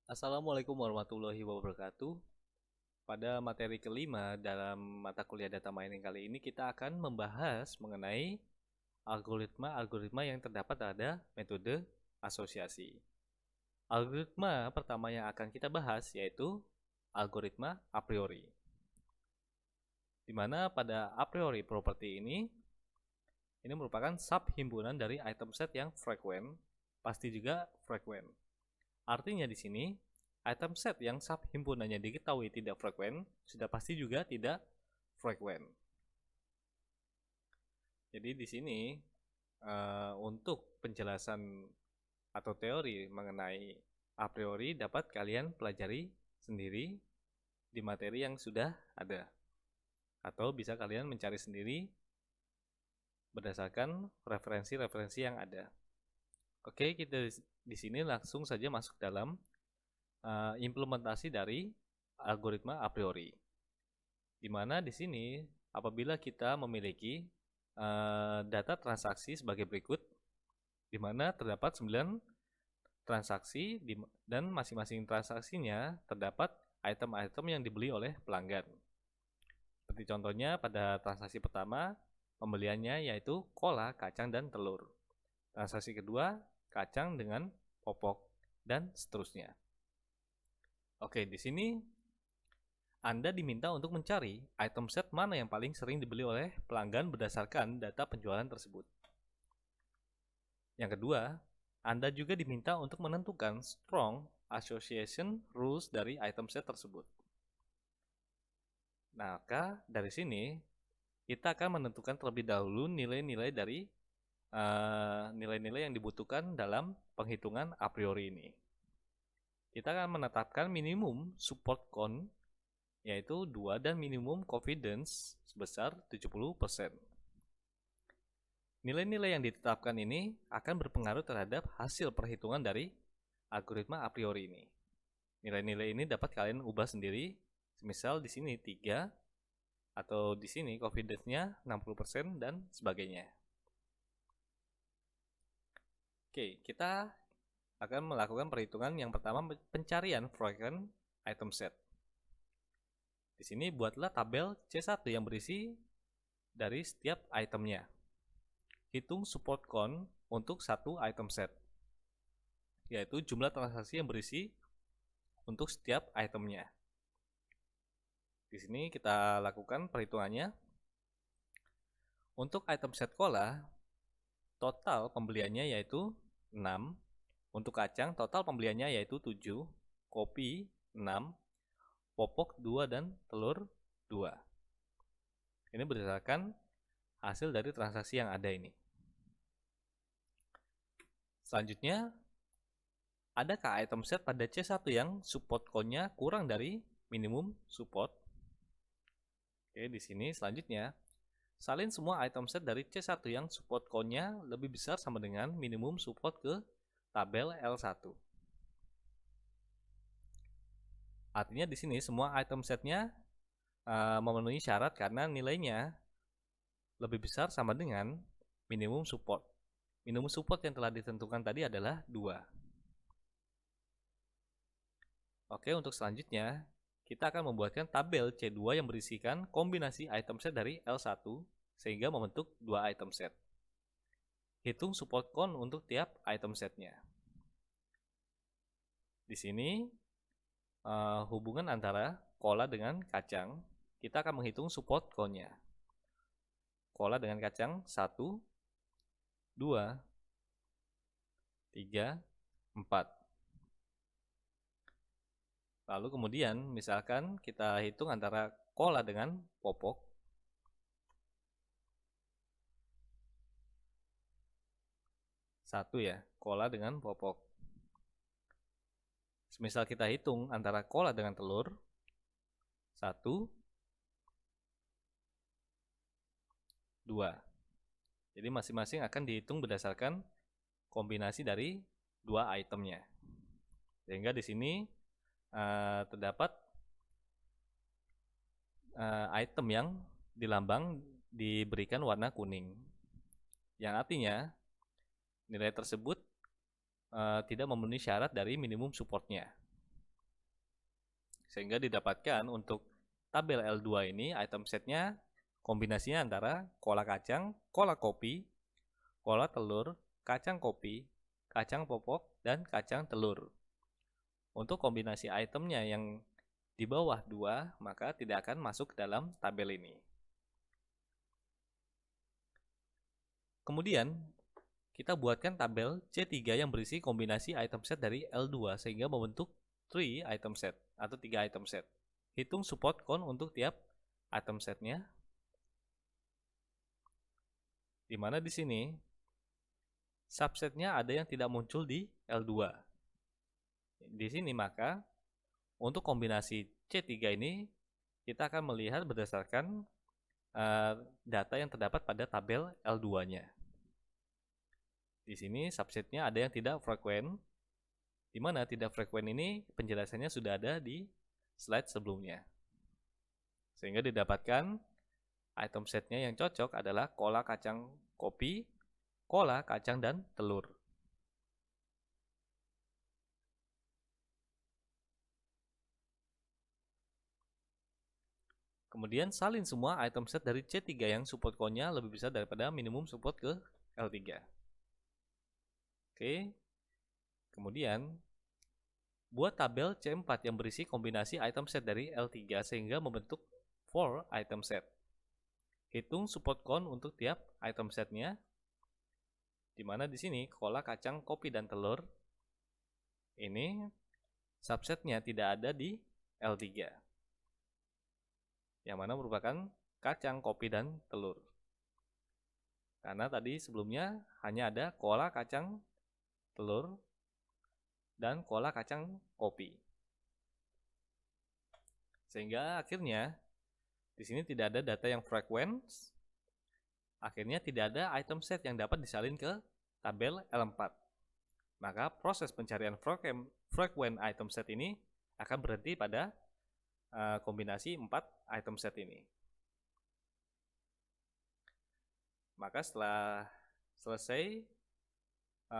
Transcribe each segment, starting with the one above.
Assalamualaikum warahmatullahi wabarakatuh. Pada materi kelima dalam mata kuliah data mining kali ini kita akan membahas mengenai algoritma-algoritma yang terdapat pada metode asosiasi. Algoritma pertama yang akan kita bahas yaitu algoritma a priori. Di mana pada a priori property ini merupakan subhimpunan dari item set yang frekuent, pasti juga frekuent. Artinya di sini item set yang subhimpunannya diketahui tidak frekuent sudah pasti juga tidak frekuent. Jadi di sini untuk penjelasan atau teori mengenai a priori dapat kalian pelajari sendiri di materi yang sudah ada, atau bisa kalian mencari sendiri berdasarkan referensi-referensi yang ada. Oke, kita di sini langsung saja masuk dalam implementasi dari algoritma a priori. Di mana di sini apabila kita memiliki data transaksi sebagai berikut, di mana terdapat 9 transaksi dan masing-masing transaksinya terdapat item-item yang dibeli oleh pelanggan. Seperti contohnya pada transaksi pertama, pembeliannya yaitu kola, kacang, dan telur. Transaksi kedua, kacang dengan popok, dan seterusnya. Oke, di sini Anda diminta untuk mencari item set mana yang paling sering dibeli oleh pelanggan berdasarkan data penjualan tersebut. Yang kedua, Anda juga diminta untuk menentukan strong association rules dari item set tersebut. Maka dari sini kita akan menentukan terlebih dahulu nilai-nilai dari nilai-nilai yang dibutuhkan dalam penghitungan a priori ini. Kita akan menetapkan minimum support count yaitu 2 dan minimum confidence sebesar 70%. Nilai-nilai yang ditetapkan ini akan berpengaruh terhadap hasil perhitungan dari algoritma a priori ini. Nilai-nilai ini dapat kalian ubah sendiri, misal di sini 3 atau di sini confidence-nya 60% dan sebagainya. Oke, kita akan melakukan perhitungan yang pertama, pencarian frequent item set. Di sini buatlah tabel C1 yang berisi dari setiap itemnya. Hitung support count untuk satu item set, yaitu jumlah transaksi yang berisi untuk setiap itemnya. Di sini kita lakukan perhitungannya. Untuk item set cola, total pembeliannya yaitu 6. Untuk kacang, total pembeliannya yaitu 7. Kopi 6. Popok 2 dan telur 2. Ini berdasarkan hasil dari transaksi yang ada ini. Selanjutnya, adakah item set pada C1 yang support count-nya kurang dari minimum support? Oke, di sini selanjutnya, salin semua item set dari C1 yang support count-nya lebih besar sama dengan minimum support ke tabel L1. Artinya di sini semua item setnya memenuhi syarat karena nilainya lebih besar sama dengan minimum support. Minimum support yang telah ditentukan tadi adalah 2. Oke, untuk selanjutnya kita akan membuatkan tabel C2 yang berisikan kombinasi item set dari L1 sehingga membentuk 2 item set. Hitung support count untuk tiap item setnya. Di sini hubungan antara cola dengan kacang, kita akan menghitung support count-nya. Cola dengan kacang 1, 2, 3, 4. Lalu kemudian misalkan kita hitung antara cola dengan popok. Satu ya, cola dengan popok. Semisal kita hitung antara cola dengan telur. 1, 2. Jadi masing-masing akan dihitung berdasarkan kombinasi dari 2 itemnya. Sehingga di sini terdapat item yang di lambang diberikan warna kuning. Yang artinya nilai tersebut tidak memenuhi syarat dari minimum supportnya. Sehingga didapatkan untuk tabel L2 ini item setnya kombinasinya antara kola kacang, kola kopi, kola telur, kacang kopi, kacang popok, dan kacang telur. Untuk kombinasi itemnya yang di bawah 2, maka tidak akan masuk ke dalam tabel ini. Kemudian, kita buatkan tabel C3 yang berisi kombinasi item set dari L2 sehingga membentuk 3 item set atau 3 item set. Hitung support count untuk tiap item setnya. Di mana di sini subsetnya ada yang tidak muncul di L2. Di sini maka untuk kombinasi C3 ini kita akan melihat berdasarkan data yang terdapat pada tabel L2-nya. Di sini subsetnya ada yang tidak frekuen, di mana tidak frekuen ini penjelasannya sudah ada di slide sebelumnya. Sehingga didapatkan item setnya yang cocok adalah kola kacang kopi, kola kacang dan telur. Kemudian salin semua item set dari C3 yang support count-nya lebih besar daripada minimum support ke L3. Oke. Kemudian buat tabel C4 yang berisi kombinasi item set dari L3 sehingga membentuk 4 item set. Hitung support count untuk tiap item setnya. Di mana di sini kola kacang kopi dan telur ini subsetnya tidak ada di L3. Yang mana merupakan kacang, kopi, dan telur. Karena tadi sebelumnya hanya ada kola kacang, telur, dan kola kacang, kopi. Sehingga akhirnya di sini tidak ada data yang frekuens. Akhirnya tidak ada item set yang dapat disalin ke tabel L4. Maka proses pencarian frekuen item set ini akan berhenti pada kombinasi 4 item set ini. Maka setelah selesai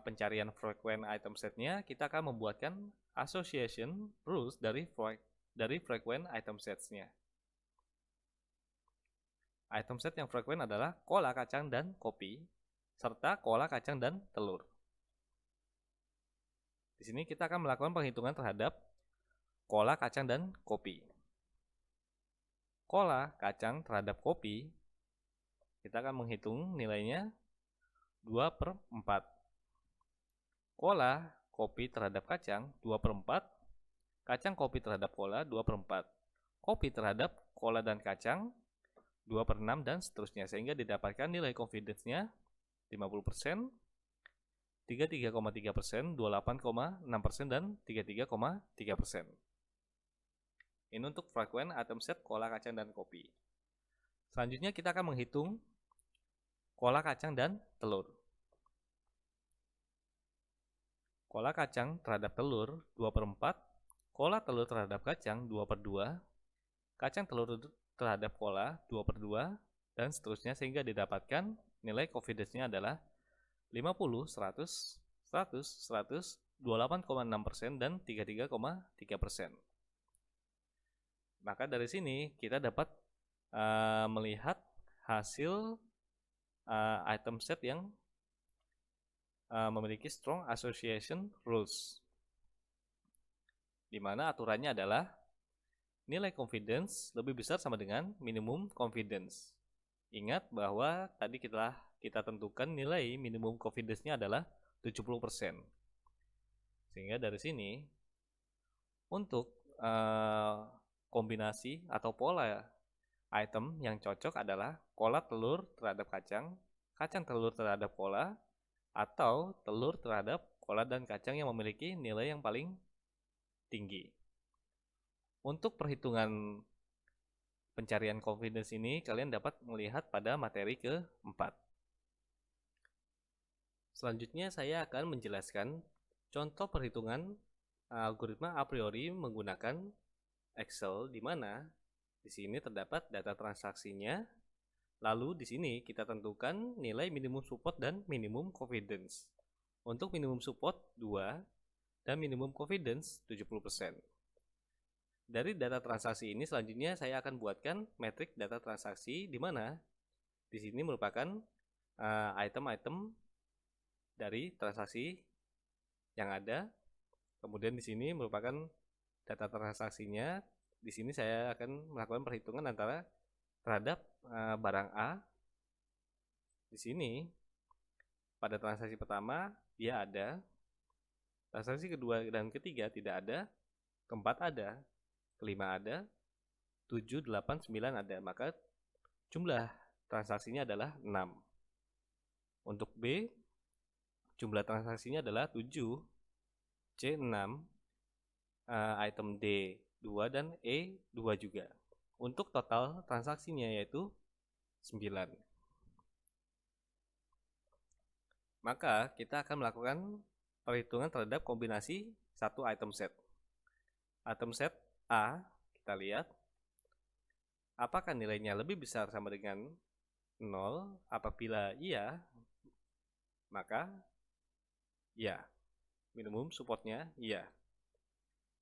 pencarian frekuen item setnya, kita akan membuatkan association rules dari frekuen item setsnya. Item set yang frekuen adalah kola kacang dan kopi, serta kola kacang dan telur. Di sini kita akan melakukan penghitungan terhadap kola kacang dan kopi. Kola kacang terhadap kopi, kita akan menghitung nilainya 2/4. Kola kopi terhadap kacang 2/4. Kacang kopi terhadap kola 2/4. Kopi terhadap kola dan kacang 2/6 dan seterusnya. Sehingga didapatkan nilai confidence-nya 50%, 33,3%, 28,6%, dan 33,3%. Ini untuk frekuen item set kola kacang dan kopi. Selanjutnya kita akan menghitung kola kacang dan telur. Kola kacang terhadap telur 2/4, kola telur terhadap kacang 2/2, kacang telur terhadap kola 2/2, dan seterusnya sehingga didapatkan nilai confidence-nya adalah 50, 100, 100, 100, 28,6%, dan 33,3%. Maka dari sini kita dapat melihat hasil item set yang memiliki strong association rules, di mana aturannya adalah nilai confidence lebih besar sama dengan minimum confidence. Ingat bahwa tadi kita tentukan nilai minimum confidence-nya adalah 70%. Sehingga dari sini untuk kombinasi atau pola item yang cocok adalah kola telur terhadap kacang, kacang telur terhadap kola, atau telur terhadap kola dan kacang yang memiliki nilai yang paling tinggi. Untuk perhitungan pencarian confidence ini kalian dapat melihat pada materi ke-4. Selanjutnya saya akan menjelaskan contoh perhitungan algoritma a priori menggunakan Excel, di mana di sini terdapat data transaksinya. Lalu di sini kita tentukan nilai minimum support dan minimum confidence. Untuk minimum support 2 dan minimum confidence 70%. Dari data transaksi ini selanjutnya saya akan buatkan metrik data transaksi, di mana di sini merupakan item-item dari transaksi yang ada. Kemudian di sini merupakan data transaksinya. Di sini saya akan melakukan perhitungan antara terhadap barang A. Di sini pada transaksi pertama dia ada, transaksi kedua dan ketiga tidak ada, keempat ada, kelima ada, 7, 8, 9 ada. Maka jumlah transaksinya adalah 6. Untuk B, jumlah transaksinya adalah 7, C 6, item D 2, dan E 2 juga. Untuk total transaksinya yaitu 9. Maka kita akan melakukan perhitungan terhadap kombinasi satu item set. Item set A, kita lihat apakah nilainya lebih besar sama dengan 0. Apabila iya, maka ya, minimum supportnya iya.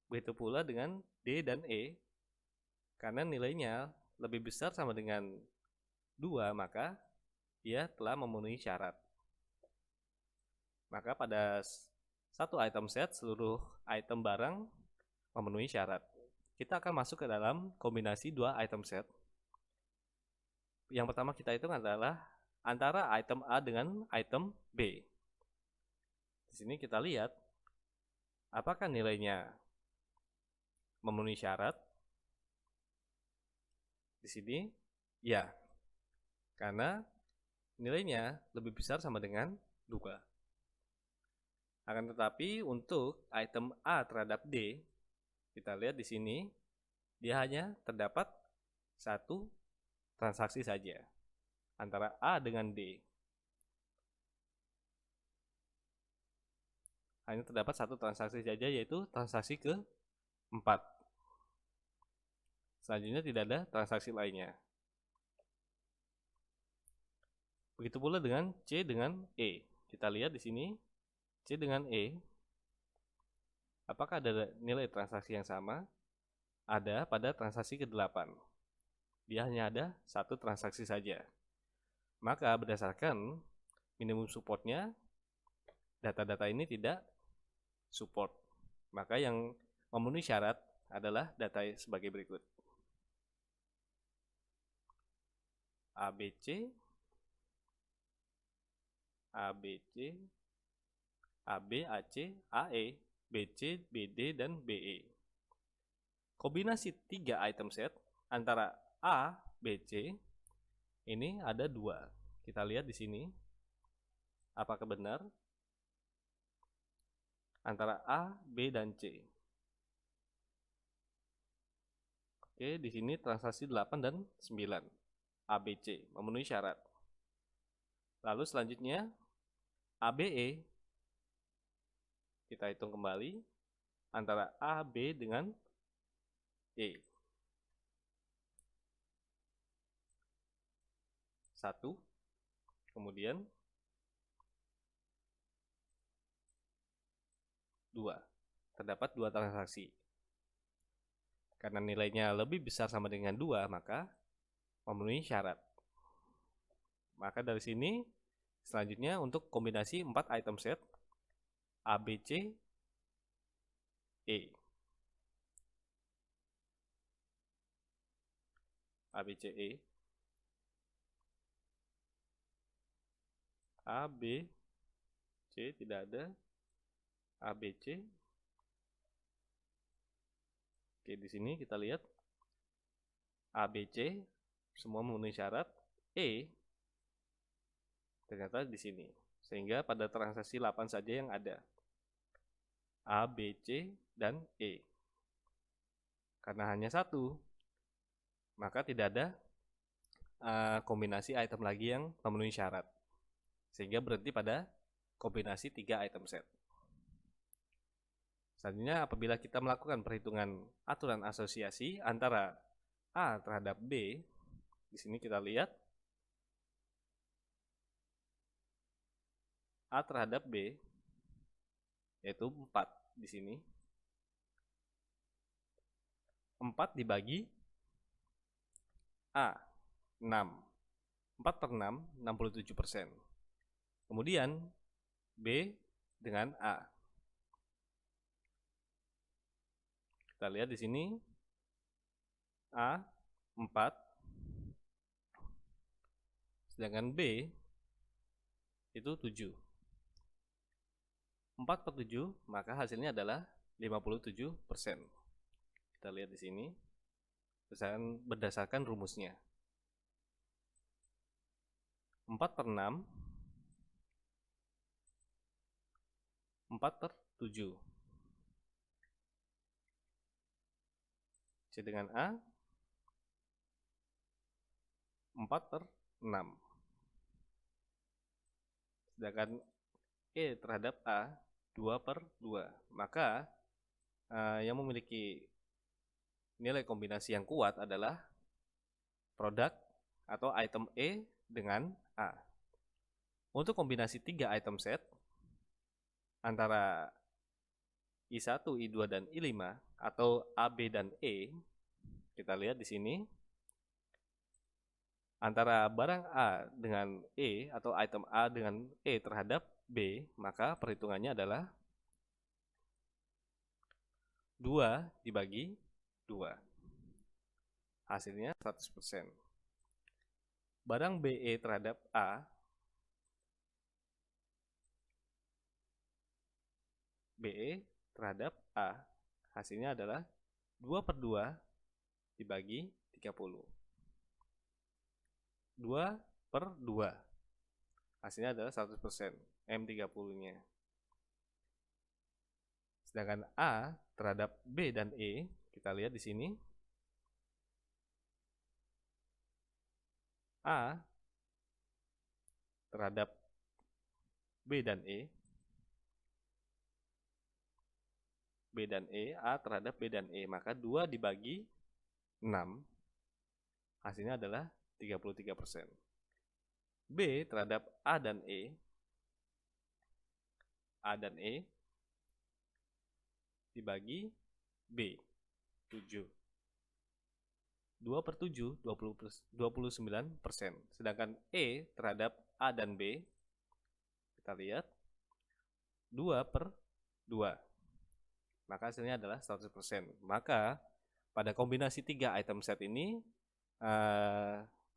Begitu pula dengan D dan E, karena nilainya lebih besar sama dengan 2, maka dia telah memenuhi syarat. Maka pada satu item set, seluruh item barang memenuhi syarat. Kita akan masuk ke dalam kombinasi dua item set. Yang pertama kita hitung adalah antara item A dengan item B. Di sini kita lihat apakah nilainya memenuhi syarat. Di sini ya, karena nilainya lebih besar sama dengan 2. Akan tetapi untuk item A terhadap D, kita lihat di sini dia hanya terdapat satu transaksi saja antara A dengan D. Hanya terdapat satu transaksi saja, yaitu transaksi ke-4. Selanjutnya tidak ada transaksi lainnya. Begitu pula dengan C dengan E. Kita lihat di sini C dengan E, apakah ada nilai transaksi yang sama? Ada pada transaksi ke-8. Dia hanya ada satu transaksi saja. Maka berdasarkan minimum supportnya, data-data ini tidak support. Maka yang memenuhi syarat adalah data sebagai berikut: ABC, ABC, AB, AC, AE, BC, BD, dan BE. Kombinasi 3 item set antara A, BC ini ada 2. Kita lihat di sini apakah benar antara A, B, dan C. Oke, di sini transaksi 8 dan 9. ABC memenuhi syarat. Lalu selanjutnya ABE, kita hitung kembali antara A, B dengan E. 1. Kemudian 2. Terdapat 2 transaksi. Karena nilainya lebih besar sama dengan 2, maka memenuhi syarat. Maka dari sini selanjutnya untuk kombinasi 4 item set ABC, E. ABC, E. A, B, C tidak ada. ABC. Oke, di sini kita lihat ABC semua memenuhi syarat. E ternyata di sini. Sehingga pada transaksi 8 saja yang ada. A, B, C, dan E. Karena hanya satu, maka tidak ada kombinasi item lagi yang memenuhi syarat. Sehingga berhenti pada kombinasi 3 item set. Selanjutnya apabila kita melakukan perhitungan aturan asosiasi antara A terhadap B, di sini kita lihat A terhadap B yaitu 4 di sini. 4 dibagi A, 6. 4 per 6, 67%. Kemudian B dengan A. Kita lihat di sini A 4, sedangkan B itu 7. 4 per 7, maka hasilnya adalah 57%. Kita lihat di sini berdasarkan rumusnya. 4 per 6, 4 per 7. C dengan A 4 per 6. Sedangkan E terhadap A 2 per 2. Maka yang memiliki nilai kombinasi yang kuat adalah produk atau item E dengan A. Untuk kombinasi 3 item set antara I1, I2, dan I5 atau A, B, dan E, kita lihat di sini antara barang A dengan E atau item A dengan E terhadap B, maka perhitungannya adalah 2 dibagi 2. Hasilnya 100%. Barang BE terhadap A, BE terhadap A, hasilnya adalah 2 per 2 dibagi 30. 2 per 2. Hasilnya adalah 100%, M30-nya. Sedangkan A terhadap B dan E, kita lihat di sini. A terhadap B dan E. B dan E, A terhadap B dan E. Maka 2 dibagi 6, hasilnya adalah 33%. B terhadap A dan E. A dan E dibagi B, 7. 2 per 7, 29%. Sedangkan E terhadap A dan B, kita lihat 2 per 2. Maka hasilnya adalah 100%. Maka pada kombinasi 3 item set ini,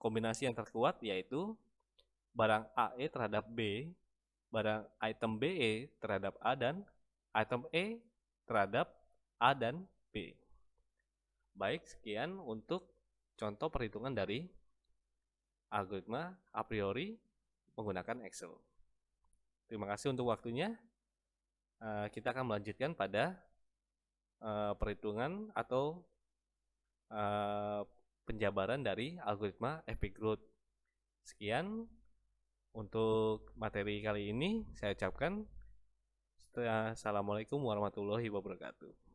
kombinasi yang terkuat yaitu barang AE terhadap B, barang item BE terhadap A, dan item E terhadap A dan B. Baik, sekian untuk contoh perhitungan dari algoritma a priori menggunakan Excel. Terima kasih untuk waktunya. Kita akan melanjutkan pada perhitungan atau penjabaran dari algoritma FP Growth. Sekian untuk materi kali ini. Saya ucapkan assalamualaikum warahmatullahi wabarakatuh.